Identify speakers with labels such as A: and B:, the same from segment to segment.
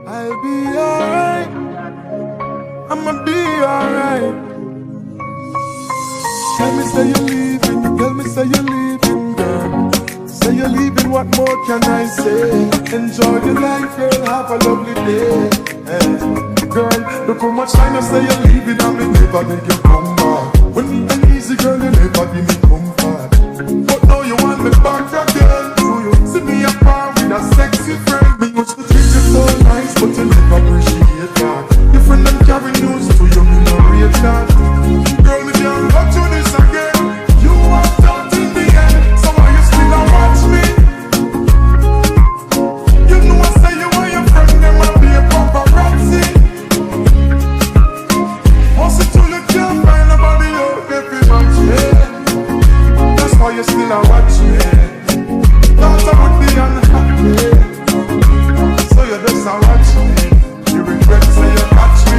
A: I'll be alright. I'ma be alright. Tell me say you're leaving, tell me say you're leaving, girl. Say you're leaving, what more can I say? Enjoy your life, girl, have a lovely day. Girl, look how much time I say you're leaving and me never make you come back. When me and easy, girl, you never give me comfort. But now you want me back again. Do you see me apart with a sexy friend? Me used to treat you so nice, but you never appreciate that. Your friend them carry news to you, me no rate that. Girl, me can't go through this again. You walked out in the end, so why you still a watch me? You know I say you and your friend them a be a paparazzi. Once it till you can't find nobody out there fi match me. That's why you still a watch me. Thought I would be unhappy, so you just a watch me. You regret say you catch me.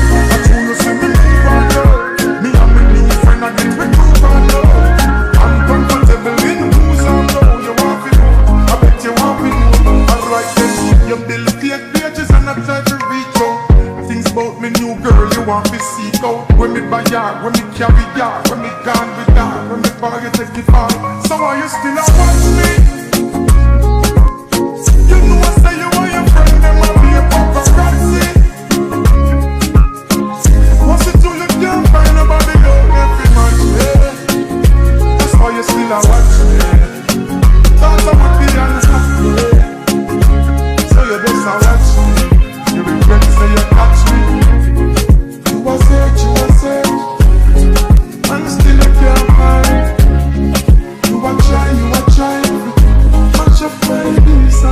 A: I told you see me leave and go. Me and me new friend I get me prove and love. I'm comfortable in who's and know. You want to know, I bet you want to know. Alright then, you build fake pages and I try to reach out. Things about me new girl you want to seek out. When me buy yard, when me carry yard, when me gone with that, when me buy you take it all. So why you still a watch me? You know I say you and your friend them a be a paparazzi. Once it till you can't find nobody out every match me. That's why you still a watch me. Thought I would be unhappy, so you just a watch me. You regret say you catch me. You a search, and still you can't find. You a try, match up my peace.